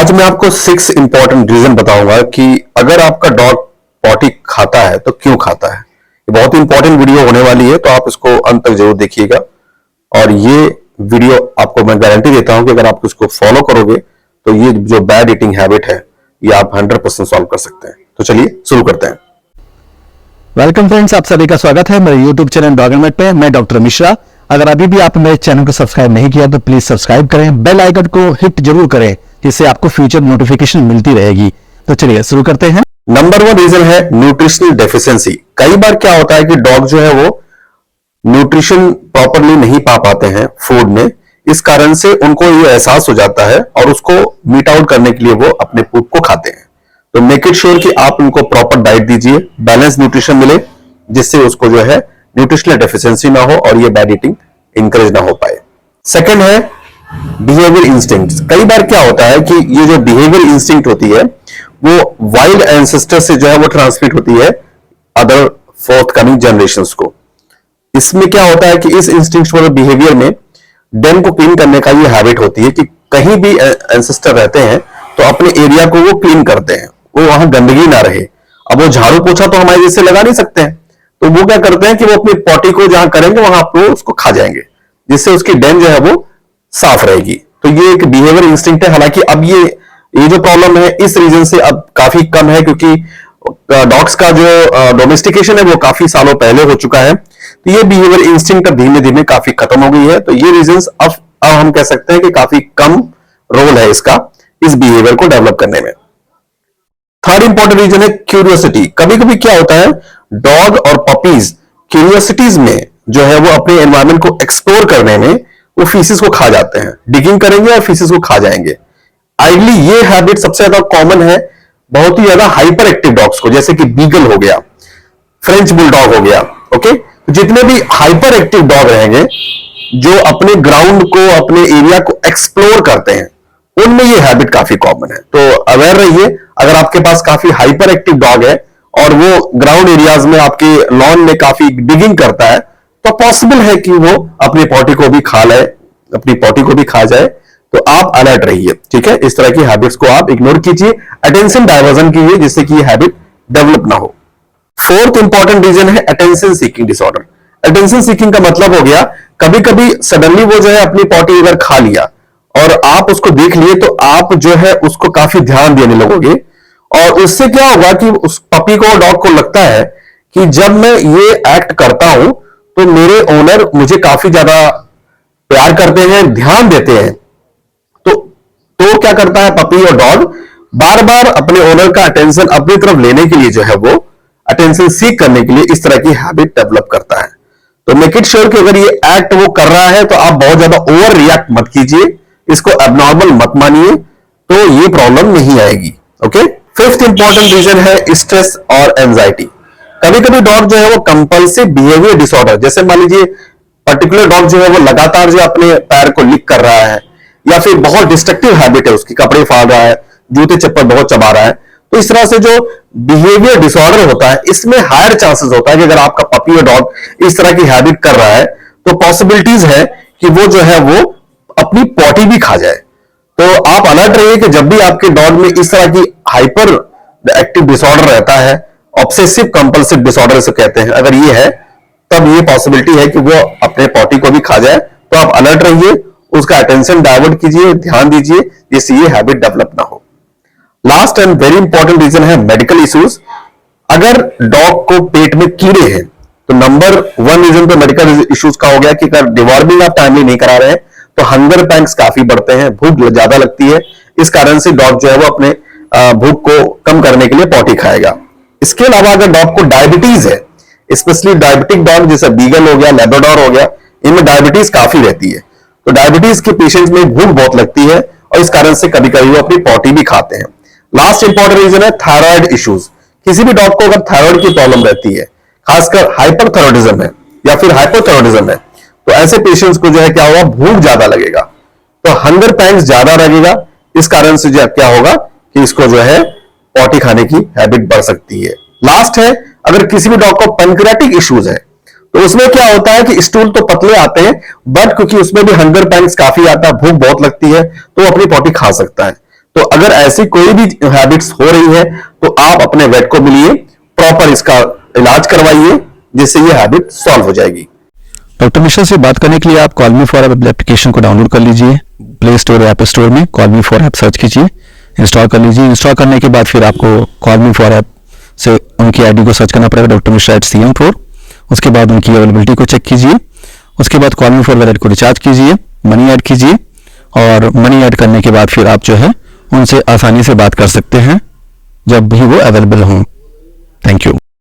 आज मैं आपको 6 इंपॉर्टेंट रीजन बताऊंगा कि अगर आपका डॉग पॉटी खाता है तो क्यों खाता है। ये बहुत ही इंपॉर्टेंट वीडियो होने वाली है, तो आप इसको अंत तक जरूर देखिएगा। और ये वीडियो आपको मैं गारंटी देता हूं कि अगर आप इसको फॉलो करोगे तो ये जो बैड ईटिंग हैबिट है ये आप 100% सॉल्व कर सकते हैं। तो चलिए शुरू करते हैं। वेलकम फ्रेंड्स, आप सभी का स्वागत है मेरे YouTube channel dog and mate पे। मैं डॉक्टर मिश्रा। अगर अभी भी आपने मेरे चैनल को सब्सक्राइब नहीं किया तो प्लीज सब्सक्राइब करें, बेल आइकन को हिट जरूर करें जिससे आपको फ्यूचर नोटिफिकेशन मिलती रहेगी। तो चलिए शुरू करते हैं। नंबर 1 रीजन है न्यूट्रिशनल डेफिशिएंसी। कई बार क्या होता है कि डॉग जो है वो न्यूट्रिशन प्रॉपरली नहीं पा पाते हैं फूड में, इस कारण से उनको ये एहसास हो जाता है और उसको मीट आउट करने के लिए वो अपने फूड को खाते हैं। तो मेक इट श्योर कि आप उनको प्रॉपर डाइट दीजिए, बैलेंस न्यूट्रिशन मिले, जिससे उसको जो है न्यूट्रिशनल डेफिशिएंसी ना हो और ये बैड ईटिंग इंकरेज ना हो पाए। सेकंड है बिहेवियर इंस्टिंक्ट। कई बार क्या होता है कि ये जो बिहेवियर इंस्टिंक्ट होती है वो वाइल्ड एंसेस्टर से जो है वो ट्रांसमिट होती है अदर फोर्थ कमिंग जनरेशंस को। इसमें क्या होता है कि इस इंस्टिंक्ट वाले बिहेवियर में डेन को क्लीन करने का ये हैबिट होती है कि कहीं भी एंसेस्टर रहते हैं तो अपने एरिया को वो क्लीन करते हैं, वो वहां गंदगी ना रहे। अब वो झाड़ू पोछा तो हमारे जैसे लगा नहीं सकते हैं, तो वो क्या करते हैं कि वो अपनी पॉटी को जहां करेंगे वहां वो उसको खा जाएंगे, जिससे उसकी डेन जो है वो साफ रहेगी। तो ये एक बिहेवियर इंस्टिंक्ट है। हालांकि अब ये जो प्रॉब्लम है इस रीजन से अब काफी कम है, क्योंकि डॉग्स का जो डोमेस्टिकेशन है वो काफी सालों पहले हो चुका है। तो ये बिहेवियर इंस्टिंक्ट धीमे धीमे काफी खत्म हो गई है। तो ये रीजंस अब हम कह सकते हैं कि काफी कम रोल है इसका इस बिहेवियर को डेवलप करने में। थर्ड इंपॉर्टेंट रीजन है क्यूरियोसिटी। कभी कभी क्या होता है, डॉग और पपीज क्यूरियोसिटीज में जो है वो अपने एनवायरमेंट को एक्सप्लोर करने में वो फीसिस को खा जाते हैं, डिगिंग करेंगे और फीसिस को खा जाएंगे। आइडली ये हैबिट सबसे ज्यादा कॉमन है बहुत ही ज्यादा हाइपर एक्टिव डॉग्स को, जैसे कि बीगल हो गया, फ्रेंच बुलडॉग हो गया। ओके, जितने भी हाइपर एक्टिव डॉग रहेंगे जो अपने ग्राउंड को, अपने एरिया को एक्सप्लोर करते हैं, उनमें ये हैबिट काफी कॉमन है। तो अवेयर रहिए, अगर आपके पास काफी हाइपर एक्टिव डॉग है और वो ग्राउंड एरियाज में आपके लॉन में काफी डिगिंग करता है, तो पॉसिबल है कि वो अपनी पॉटी को भी खा ले, अपनी पॉटी को भी खा जाए। तो आप अलर्ट रहिए, ठीक है। इस तरह की हैबिट्स को आप इग्नोर कीजिए, अटेंशन डाइवर्जन कीजिए, जिससे कि ये हैबिट डेवलप ना हो। फोर्थ इंपॉर्टेंट रीजन है attention seeking disorder. Attention seeking का मतलब हो गया, कभी कभी सडनली वो जो है अपनी पॉटी अगर खा लिया और आप उसको देख लिए तो आप जो है उसको काफी ध्यान देने लगोगे, और उससे क्या होगा कि उस पपी को, डॉग को लगता है कि जब मैं ये एक्ट करता हूं तो मेरे ओनर मुझे काफी ज्यादा प्यार करते हैं, ध्यान देते हैं। तो क्या करता है पपी और डॉग, बार बार अपने ओनर का अटेंशन अपनी तरफ लेने के लिए जो है वो अटेंशन सीक करने के लिए इस तरह की हैबिट डेवलप करता है। तो मेक इट श्योर कि अगर ये एक्ट वो कर रहा है तो आप बहुत ज्यादा ओवर रिएक्ट मत कीजिए, इसको एबनॉर्मल मत मानिए, तो ये प्रॉब्लम नहीं आएगी। ओके। फिफ्थ इंपॉर्टेंट रीजन है स्ट्रेस और एंजाइटी। कभी कभी डॉग जो है वो कंपल्सिव बिहेवियर डिसऑर्डर, जैसे मान लीजिए पर्टिकुलर डॉग जो है वो लगातार जो अपने पैर को लिक कर रहा है, या फिर बहुत डिस्ट्रक्टिव हैबिट है उसकी, कपड़े फाड़ रहा है, जूते चप्पल बहुत चबा रहा है, तो इस तरह से जो बिहेवियर डिसऑर्डर होता है इसमें हायर चांसेस होता है कि अगर आपका पपी और डॉग इस तरह की हैबिट कर रहा है तो पॉसिबिलिटीज है कि वो जो है वो अपनी पॉटी भी खा जाए। तो आप अलर्ट रहिए कि जब भी आपके डॉग में इस तरह की हाइपर एक्टिव डिसऑर्डर रहता है, ऑब्सेसिव कंपल्सिव डिसऑर्डर से कहते हैं, अगर ये है तब ये पॉसिबिलिटी है कि वो अपने पॉटी को भी खा जाए। तो आप अलर्ट रहिए, उसका अटेंशन डाइवर्ट कीजिए, ध्यान दीजिए, जिससे ये हैबिट डेवलप ना हो। Last and very important reason है मेडिकल इश्यूज। अगर डॉग को पेट में कीड़े हैं तो नंबर 1 रीजन तो मेडिकल इश्यूज का हो गया कि अगर डिवॉर्मिंग आप टाइमली नहीं करा रहे हैं तो हंगर पैंक्स काफी बढ़ते हैं, भूख ज्यादा लगती है, इस कारण से डॉग जो है वो अपने भूख को कम करने के लिए पॉटी खाएगा। इसके अलावा अगर डॉग को डायबिटीज है, स्पेशली डायबिटिक डॉग जैसे बीगल हो गया, लेब्राडोर हो गया, इनमें डायबिटीज काफी रहती है, तो डायबिटीज के पेशेंट्स में भूख बहुत लगती है और इस कारण से कभी कभी वो अपनी पॉटी भी खाते हैं। लास्ट इंपॉर्टेंट रीजन है थायराइड इश्यूज। किसी भी डॉग को अगर थायराइड की प्रॉब्लम रहती है, खासकर हाइपरथायराइडिज्म है या फिर हाइपोथायराइडिज्म है, तो ऐसे पेशेंट्स को जो है क्या होगा, भूख ज्यादा लगेगा, तो हंगर पैंक्स ज्यादा लगेगा, इस कारण से जो क्या होगा कि इसको जो है पॉटी खाने की हैबिट बढ़ सकती है। लास्ट है, अगर किसी भी डॉग को पैंक्रियाटिक इश्यूज है तो उसमें क्या होता है कि स्टूल तो पतले आते हैं, बट क्योंकि उसमें भी हंगर पैंक्स काफी आता है, भूख बहुत लगती है, तो वो अपनी पॉटी खा सकता है। तो अगर ऐसी कोई भी हैबिट्स हो रही है तो आप अपने वेट को मिलिए, प्रॉपर इसका इलाज करवाइए, जिससे ये हैबिट सॉल्व हो जाएगी। डॉक्टर मिश्रा से बात करने के लिए आप call me for app application को डाउनलोड कर लीजिए। प्ले स्टोर ऐप स्टोर में call me for app search कीजिए, इंस्टॉल कर लीजिए। इंस्टॉल करने के बाद फिर आपको कॉल मी फॉर ऐप से उनकी आईडी को सर्च करना पड़ेगा, डॉक्टर मिश्रा @CM4। उसके बाद उनकी अवेलेबिलिटी को चेक कीजिए। उसके बाद कॉल मी फॉर वैलेट को रिचार्ज कीजिए, मनी ऐड कीजिए, और मनी ऐड करने के बाद फिर आप जो है उनसे आसानी से बात कर सकते हैं जब भी वो अवेलेबल हों। Thank you.